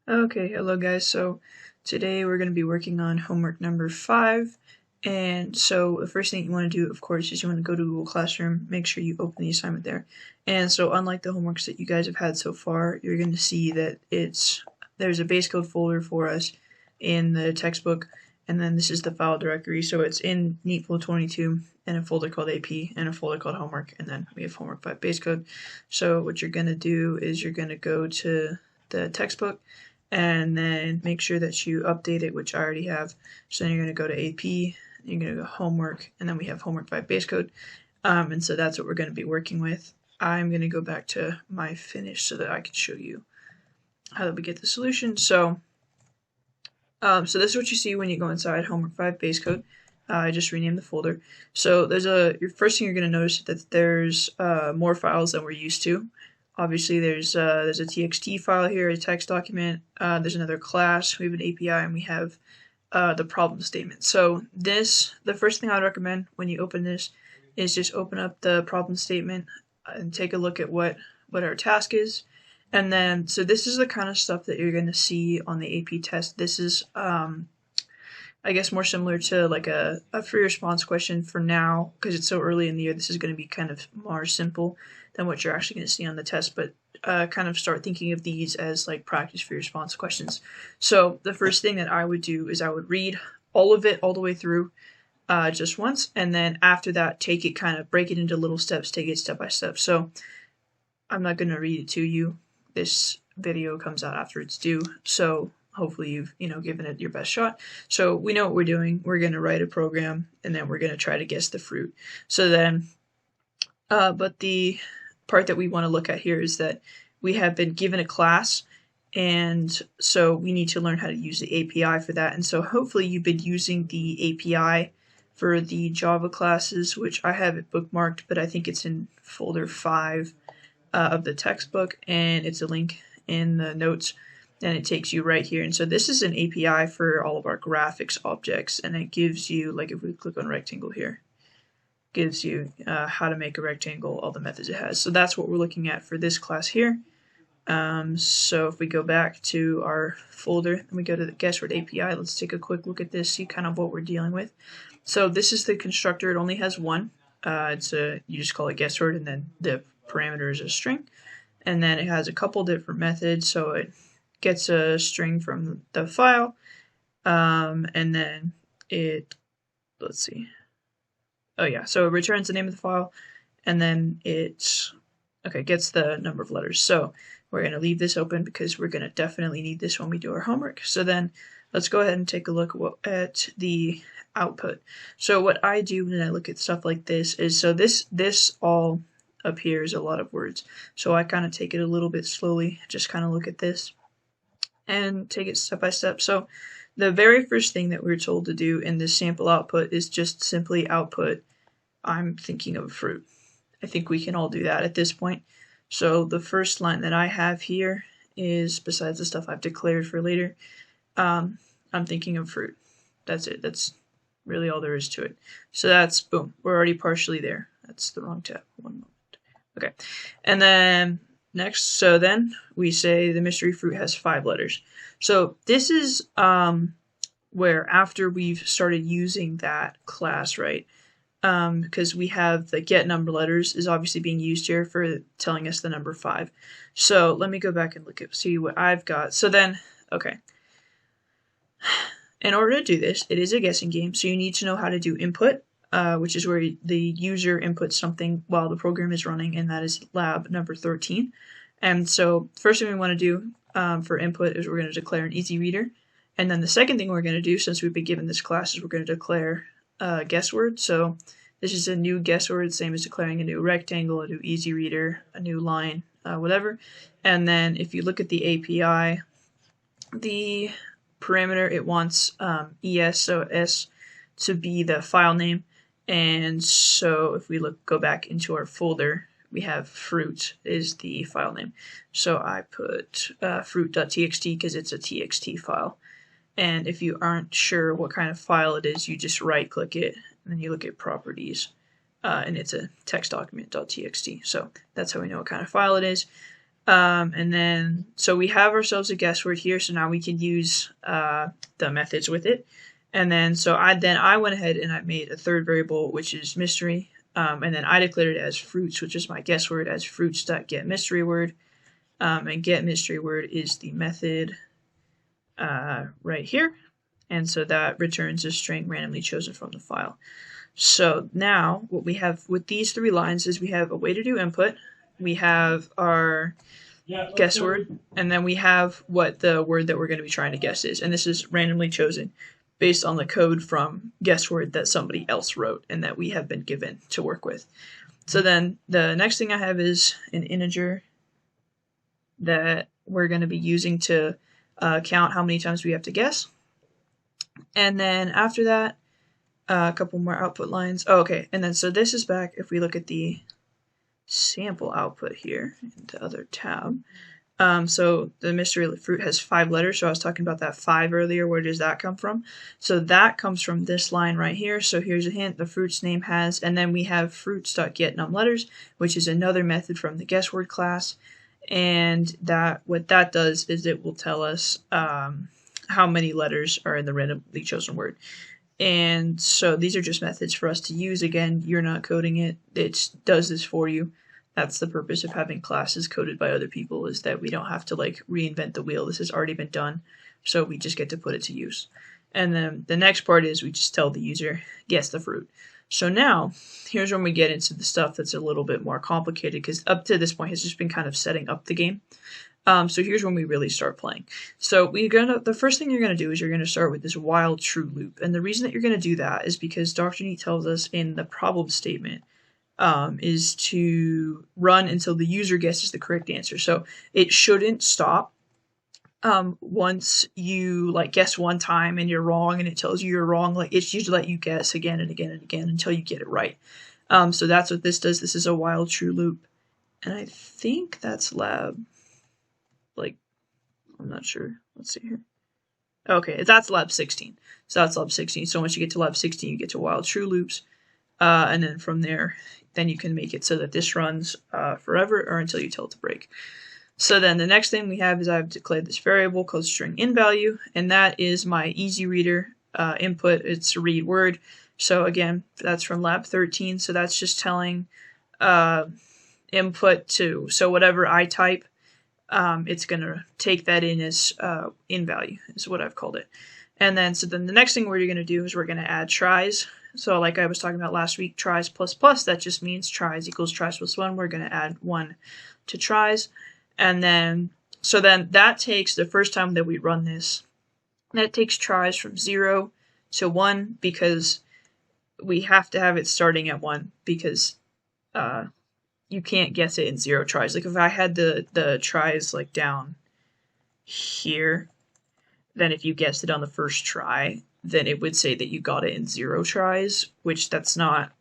Okay, hello guys. So today we're going to be working on homework number 5. And so the first thing you want to do, of course, is you want to go to Google Classroom, make sure you open the assignment there. And so unlike the homeworks that you guys have had so far, you're going to see that there's a base code folder for us in the textbook, and then this is the file directory. So it's in Neatflow 22 and a folder called AP and a folder called homework, and then we have homework 5 base code. So what you're going to do is you're going to go to the textbook and then make sure that you update it, which I already have. So then you're going to go to AP, you're going to go homework, and then we have homework 5 base code. And so that's what we're going to be working with. I'm going to go back to my finish so that I can show you how we get the solution. So this is what you see when you go inside homework 5 base code. I just renamed the folder. So your first thing you're going to notice is that there's more files than we're used to. Obviously, there's a txt file here, a text document. There's another class. We have an API, and we have the problem statement. So the first thing I would recommend when you open this is just open up the problem statement and take a look at what our task is. And then, so this is the kind of stuff that you're going to see on the AP test. This is, I guess, more similar to like a free response question for now, because it's so early in the year. This is going to be kind of more simple than what you're actually going to see on the test, but kind of start thinking of these as like practice free response questions. So the first thing that I would do is I would read all of it all the way through just once, and then after that take it, kind of break it into little steps, take it step by step. So I'm not going to read it to you. This video comes out after it's due, so hopefully you've given it your best shot. So we know what we're doing. We're going to write a program, and then we're going to try to guess the fruit. So then but the part that we want to look at here is that we have been given a class, and so we need to learn how to use the API for that. And so hopefully you've been using the API for the Java classes, which I have it bookmarked, but I think it's in folder 5 of the textbook, and it's a link in the notes, and it takes you right here. And so this is an API for all of our graphics objects, and it gives you, like if we click on rectangle here, gives you how to make a rectangle, all the methods it has. So that's what we're looking at for this class here. So if we go back to our folder and we go to the guessword API, let's take a quick look at this, see kind of what we're dealing with. So this is the constructor. It only has one. You just call it guessword, and then the parameter is a string. And then it has a couple different methods. So it gets a string from the file, and then let's see. Oh yeah, so it returns the name of the file, and then it gets the number of letters. So we're going to leave this open because we're going to definitely need this when we do our homework. So then let's go ahead and take a look at the output. So what I do when I look at stuff like this is, so this all up here is a lot of words. So I kind of take it a little bit slowly, just kind of look at this and take it step by step. So the very first thing that we're told to do in this sample output is just simply output, I'm thinking of a fruit. I think we can all do that at this point. So the first line that I have here is, besides the stuff I've declared for later, I'm thinking of fruit. That's it. That's really all there is to it. So that's, boom, we're already partially there. That's the wrong tab. One moment. Okay. And then next, so then we say the mystery fruit has 5 letters. So this is where after we've started using that class, right? Because we have the get number letters is obviously being used here for telling us the number 5. So let me go back and see what I've got. So then, okay. In order to do this, it is a guessing game, so you need to know how to do input, which is where the user inputs something while the program is running, and that is lab number 13. And so first thing we want to do for input is we're going to declare an easy reader. And then the second thing we're going to do, since we've been given this class, is we're going to declare a guess word. So this is a new guess word, same as declaring a new rectangle, a new easy reader, a new line, whatever. And then if you look at the API, the parameter, it wants ES, so S, to be the file name. And so if we go back into our folder, we have fruit is the file name. So I put fruit.txt because it's a txt file. And if you aren't sure what kind of file it is, you just right click it and then you look at properties, and it's a text document.txt. So that's how we know what kind of file it is. And then, so we have ourselves a guess word here, so now we can use the methods with it. And then, so I went ahead and I made a third variable, which is mystery. And then I declared it as fruits, which is my guess word, as fruits.getMysteryWord. And getMysteryWord is the method right here. And so that returns a string randomly chosen from the file. So now what we have with these 3 lines is we have a way to do input, we have our guess word, and then we have what the word that we're going to be trying to guess is. And this is randomly chosen based on the code from guess word that somebody else wrote and that we have been given to work with. So then the next thing I have is an integer that we're going to be using to count how many times we have to guess. And then after that, a couple more output lines. Oh, okay, and then so this is back, if we look at the sample output here in the other tab. So the mystery fruit has 5 letters, so I was talking about that 5 earlier. Where does that come from? So that comes from this line right here. So here's a hint, the fruit's name has, and then we have fruits.getNumLetters, which is another method from the guess word class. And that what that does is it will tell us how many letters are in the randomly chosen word. And so these are just methods for us to use. Again, you're not coding it. It does this for you. That's the purpose of having classes coded by other people, is that we don't have to like reinvent the wheel. This has already been done, so we just get to put it to use. And then the next part is we just tell the user, guess the fruit. So now, here's when we get into the stuff that's a little bit more complicated, because up to this point has just been kind of setting up the game. So here's when we really start playing. So the first thing you're gonna do is you're gonna start with this while true loop, and the reason that you're gonna do that is because Dr. Neat tells us in the problem statement is to run until the user guesses the correct answer. So it shouldn't stop once you like guess one time and you're wrong, and it tells you you're wrong. Like it should let you guess again and again and again until you get it right. So that's what this does. This is a while true loop, and I think that's lab. Like, I'm not sure. Let's see here. Okay, that's lab 16. So that's lab 16. So once you get to lab 16, you get to while true loops. And then from there, then you can make it so that this runs forever or until you tell it to break. So then the next thing we have is I've declared this variable called string in value, and that is my easy reader input. It's a read word. So again, that's from lab 13. So that's just telling input to, so whatever I type, it's going to take that in as in value is what I've called it. And then, so then the next thing we're going to do is we're going to add tries. So like I was talking about last week, tries plus plus, that just means tries equals tries plus 1. We're going to add 1 to tries. And then, so then that takes, the first time that we run this, that takes tries from 0 to 1, because we have to have it starting at 1, because you can't guess it in 0 tries. Like if I had the tries like down here, then if you guessed it on the first try, then it would say that you got it in 0 tries, which that's not,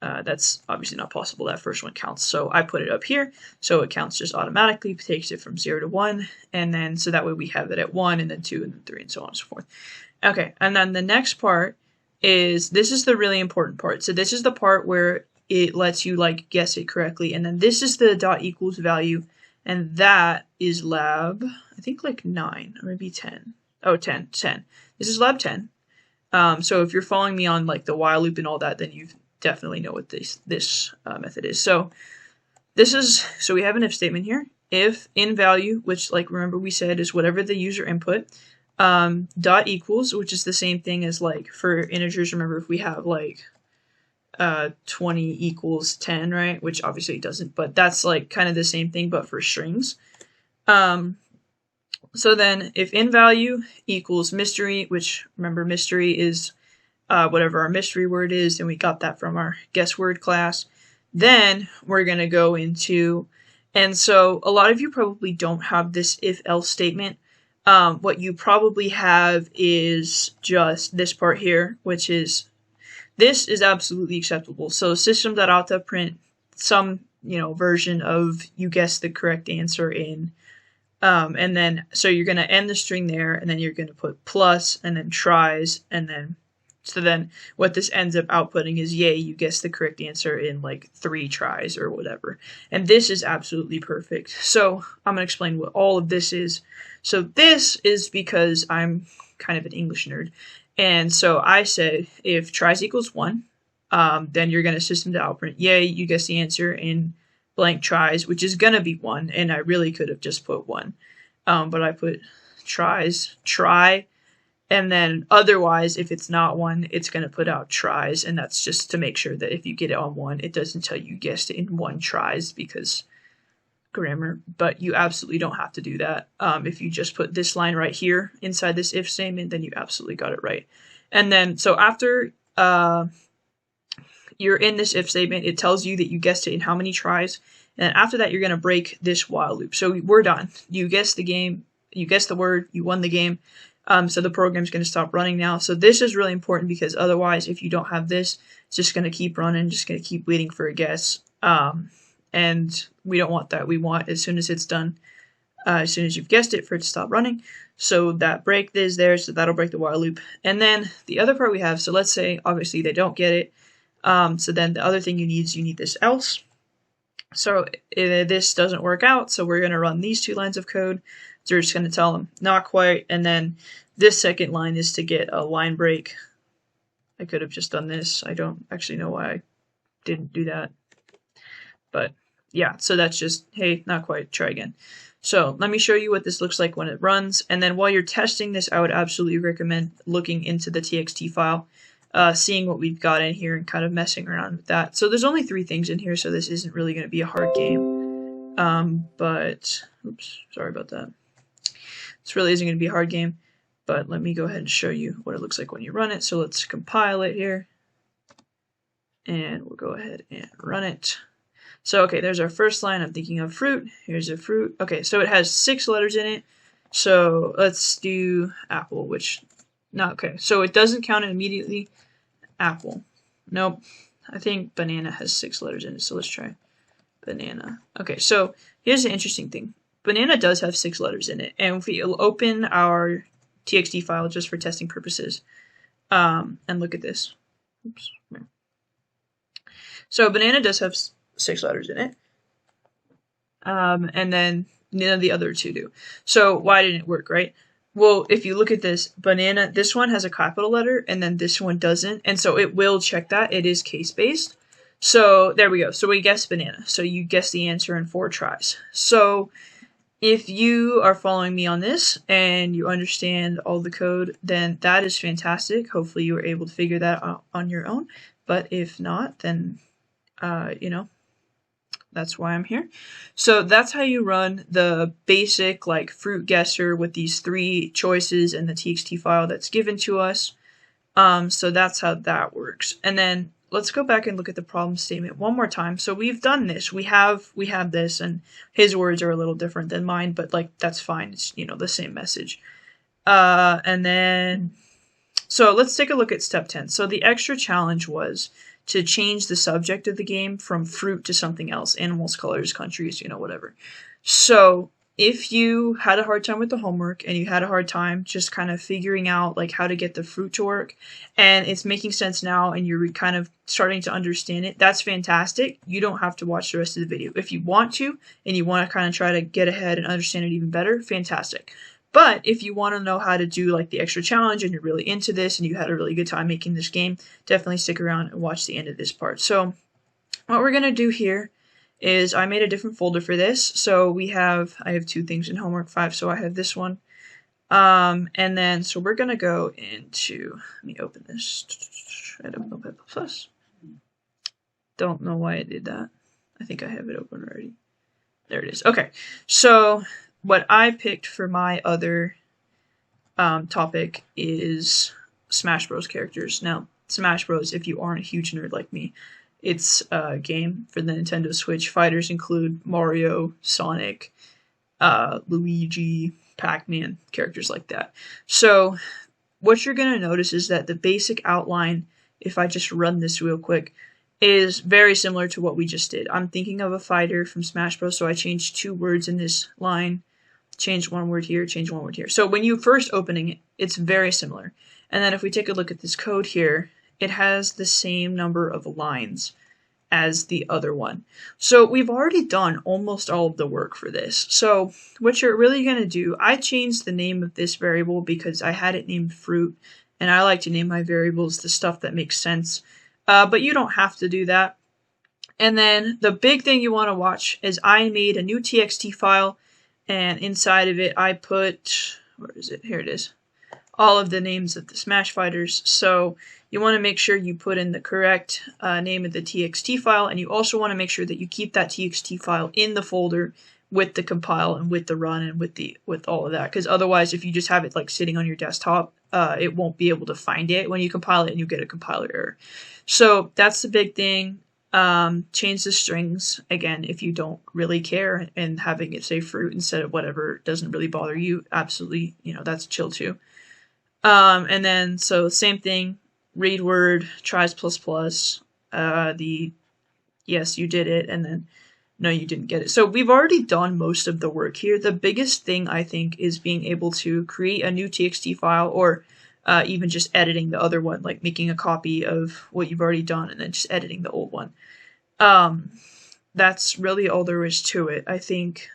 that's obviously not possible. That first one counts. So I put it up here, so it counts just automatically, takes it from 0 to 1, and then so that way we have it at 1, and then 2, and then 3, and so on and so forth. Okay, and then the next part is, this is the really important part. So this is the part where it lets you like guess it correctly, and then this is the dot equals value, and that is lab, I think like 9 or maybe 10. Oh, 10. This is lab 10. So if you're following me on like the while loop and all that, then you definitely know what this method is. So this is, so we have an if statement here. If in value, which like remember we said is whatever the user input, dot equals, which is the same thing as like for integers. Remember if we have like 20 equals 10, right? Which obviously it doesn't, but that's like kind of the same thing, but for strings. So then if in value equals mystery, which remember mystery is whatever our mystery word is, and we got that from our guess word class, then we're going to go into, and so a lot of you probably don't have this if else statement. What you probably have is just this part here, which is, this is absolutely acceptable. So system.out.print some, version of you guess the correct answer in, and then, so you're going to end the string there, and then you're going to put plus, and then tries, and then So then what this ends up outputting is, yay, you guessed the correct answer in like 3 tries or whatever. And this is absolutely perfect. So I'm going to explain what all of this is. So this is because I'm kind of an English nerd. And so I said if tries equals 1, then you're going to system to outprint, yay, you guessed the answer in blank tries, which is going to be 1. And I really could have just put 1. But I put tries, try. And then otherwise, if it's not 1, it's going to put out tries. And that's just to make sure that if you get it on 1, it doesn't tell you guessed it in 1 tries because grammar. But you absolutely don't have to do that. If you just put this line right here inside this if statement, then you absolutely got it right. And then, so after you're in this if statement, it tells you that you guessed it in how many tries. And after that, you're going to break this while loop. So we're done. You guessed the game. You guessed the word. You won the game. So the program's going to stop running now. So this is really important because otherwise, if you don't have this, it's just going to keep running, just going to keep waiting for a guess. And we don't want that. We want, as soon as it's done, as soon as you've guessed it, for it to stop running. So that break is there, so that'll break the while loop. And then the other part we have, so let's say, obviously, they don't get it. So then the other thing you need is you need this else. So this doesn't work out, so we're going to run these 2 lines of code. So we're just going to tell them, not quite, and then this second line is to get a line break. I could have just done this. I don't actually know why I didn't do that. But yeah, so that's just, hey, not quite, try again. So let me show you what this looks like when it runs. And then while you're testing this, I would absolutely recommend looking into the TXT file, seeing what we've got in here and kind of messing around with that. So there's only 3 things in here, so this isn't really going to be a hard game. But, oops, sorry about that. This really isn't going to be a hard game, but let me go ahead and show you what it looks like when you run it. So let's compile it here, and we'll go ahead and run it. So, okay, there's our first line. I'm thinking of fruit. Here's a fruit. Okay, so it has 6 letters in it. So let's do apple, which, not okay. So it doesn't count it immediately. Apple. Nope. I think banana has 6 letters in it, so let's try banana. Okay, so here's the interesting thing. Banana does have 6 letters in it, and if we open our TXT file just for testing purposes, and look at this. Oops. So banana does have 6 letters in it, and then none of the other 2 do. So why didn't it work, right? Well, if you look at this, banana, this one has a capital letter, and then this one doesn't, and so it will check that. It is case-based. So there we go. So we guessed banana. So you guessed the answer in 4 tries. So if you are following me on this and you understand all the code, then that is fantastic. Hopefully you were able to figure that out on your own. But if not, then, you know, that's why I'm here. So that's how you run the basic like fruit guesser with these 3 choices in the TXT file that's given to us. So that's how that works. And then let's go back and look at the problem statement one more time. So we've done this. We have this, and his words are a little different than mine, but like that's fine. It's, you know, the same message. And then so let's take a look at step 10. So the extra challenge was to change the subject of the game from fruit to something else, animals, colors, countries, you know, whatever. So if you had a hard time with the homework and you had a hard time just kind of figuring out like how to get the fruit to work, and it's making sense now and you're kind of starting to understand it, that's fantastic. You don't have to watch the rest of the video. If you want to and you want to kind of try to get ahead and understand it even better, fantastic. But if you want to know how to do like the extra challenge and you're really into this and you had a really good time making this game, definitely stick around and watch the end of this part. So what we're going to do here is I made a different folder for this. So I have 2 things in homework 5, so I have this one. And then, so we're going to go into, let me open this. I don't know Notepad++. Don't know why I did that. I think I have it open already. There it is. Okay, so what I picked for my other topic is Smash Bros. Characters. Now, Smash Bros., if you aren't a huge nerd like me, it's a game for the Nintendo Switch. Fighters include Mario, Sonic, Luigi, Pac-Man, characters like that. So what you're going to notice is that the basic outline, if I just run this real quick, is very similar to what we just did. I'm thinking of a fighter from Smash Bros., so I changed 2 words in this line. change one word here, change one word here. So when you first opening it, it's very similar. And then if we take a look at this code here, it has the same number of lines as the other one. So we've already done almost all of the work for this. So what you're really going to do, I changed the name of this variable because I had it named fruit, and I like to name my variables the stuff that makes sense. But you don't have to do that. And then the big thing you want to watch is I made a new txt file, and inside of it I put, where is it? Here it is. All of the names of the Smash Fighters. So you want to make sure you put in the correct name of the txt file, and you also want to make sure that you keep that txt file in the folder with the compile and with the run and with all of that, because otherwise if you just have it like sitting on your desktop, it won't be able to find it when you compile it and you get a compiler error. So that's the big thing. Change the strings again if you don't really care, and having it say fruit instead of whatever doesn't really bother you, absolutely, that's chill too. And then so same thing, read word, tries plus, the yes you did it, and then no you didn't get it. So we've already done most of the work here. The biggest thing I think is being able to create a new txt file, or even just editing the other one, like making a copy of what you've already done and then just editing the old one. That's really all there is to it, I think.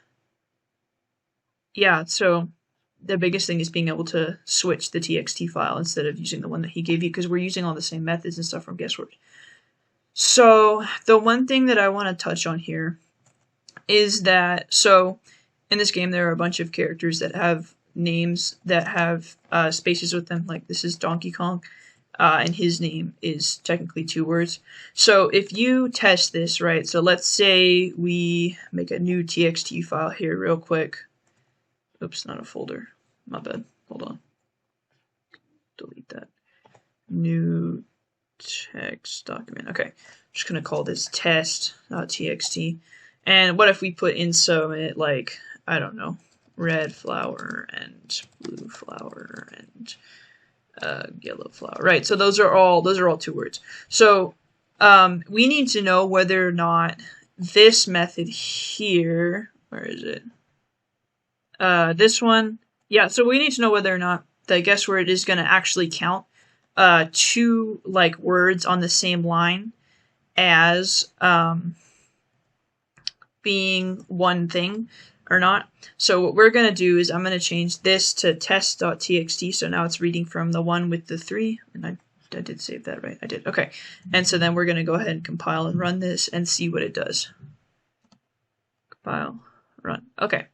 Yeah, so the biggest thing is being able to switch the txt file instead of using the one that he gave you, because we're using all the same methods and stuff from Guessworks. So the one thing that I want to touch on here is that, so in this game there are a bunch of characters that have names that have spaces with them, like this is Donkey Kong, and his name is technically 2 words. So if you test this, right, so let's say we make a new txt file here real quick. Oops, not a folder. My bad. Hold on. Delete that. New text document. Okay. I'm just going to call this test.txt. And what if we put in some, like, I don't know, red flower and blue flower and yellow flower. Right. So those are all 2 words. So we need to know whether or not this method here, where is it? This one, yeah, so we need to know whether or not the guess word is going to actually count 2 like words on the same line as being one thing or not. So what we're going to do is I'm going to change this to test.txt, so now it's reading from the one with the 3, and I did save that, right? I did, okay. And so then we're going to go ahead and compile and run this and see what it does. Compile, run, okay.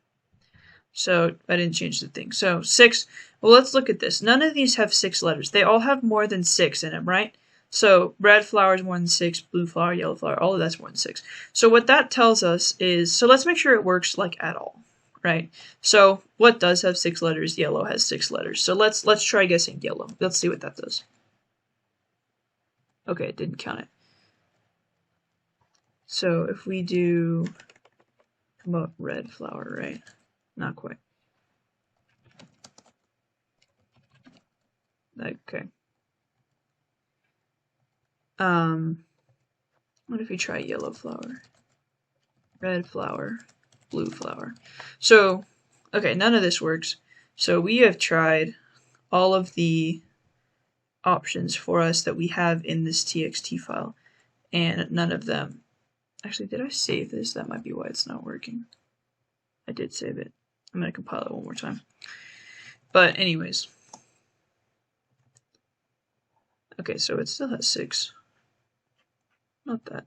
So I didn't change the thing. So 6, well, let's look at this. None of these have 6 letters. They all have more than 6 in them, right? So red flower is more than 6, blue flower, yellow flower, all of that's more than 6. So what that tells us is, so let's make sure it works like at all, right? So what does have 6 letters? Yellow has 6 letters. So let's try guessing yellow. Let's see what that does. Okay, it didn't count it. So if we do, how about red flower, right? Not quite. Okay. What if we try yellow flower, red flower, blue flower? So, okay, none of this works. So we have tried all of the options for us that we have in this txt file, and none of them. Actually, did I save this? That might be why it's not working. I did save it. I'm going to compile it one more time. But anyways. Okay, so it still has 6. Not that.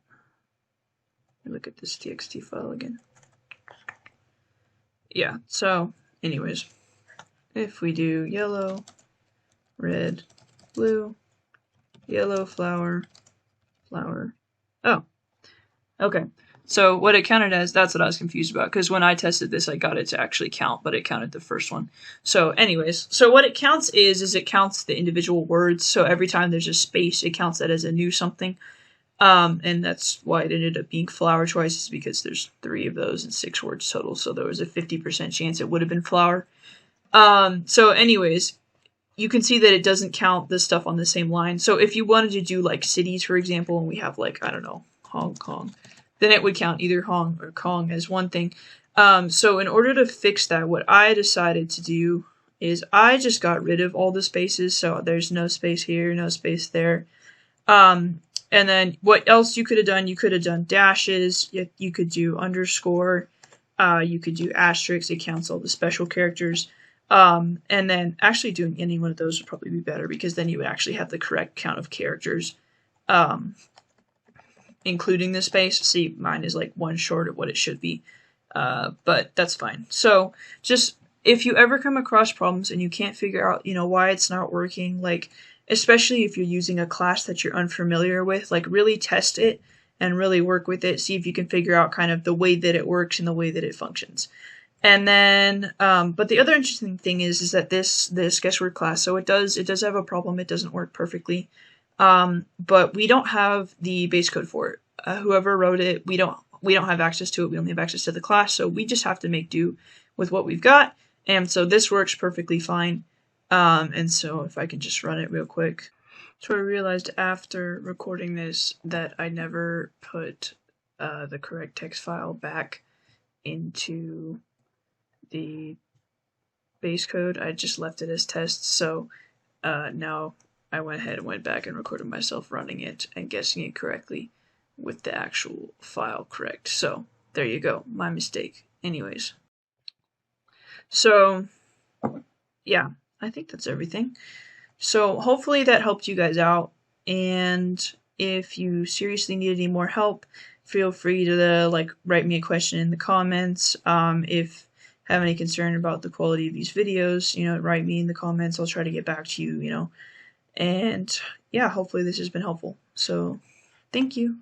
Let me look at this txt file again. Yeah, so anyways. If we do yellow, red, blue, yellow flower, flower. Oh, okay. So what it counted as, that's what I was confused about, because when I tested this, I got it to actually count, but it counted the first one. So anyways, so what it counts is it counts the individual words. So every time there's a space, it counts that as a new something. And that's why it ended up being flower twice, is because there's 3 of those and 6 words total. So there was a 50% chance it would have been flower. So anyways, you can see that it doesn't count the stuff on the same line. So if you wanted to do like cities, for example, and we have like, I don't know, Hong Kong, then it would count either Hong or Kong as one thing. So in order to fix that, what I decided to do is I just got rid of all the spaces, so there's no space here, no space there. And then what else you could have done? You could have done dashes, you could do underscore, you could do asterisks, it counts all the special characters. And then actually doing any one of those would probably be better, because then you would actually have the correct count of characters, including the space. See, mine is like one short of what it should be, but that's fine. So just, if you ever come across problems and you can't figure out, why it's not working, like, especially if you're using a class that you're unfamiliar with, like, really test it and really work with it. See if you can figure out kind of the way that it works and the way that it functions. And then, but the other interesting thing is that this Guesswork class, so it does have a problem. It doesn't work perfectly, but we don't have the base code for it. Whoever wrote it, we don't have access to it. We only have access to the class, so we just have to make do with what we've got. And so this works perfectly fine. And so if I can just run it real quick. So I realized after recording this that I never put the correct text file back into the base code. I just left it as test. So now I went ahead and went back and recorded myself running it and guessing it correctly with the actual file correct. So there you go, my mistake. Anyways, so yeah, I think that's everything. So hopefully that helped you guys out, and if you seriously need any more help, feel free to write me a question in the comments. If you have any concern about the quality of these videos, write me in the comments. I'll try to get back to you, and yeah, hopefully this has been helpful. So thank you.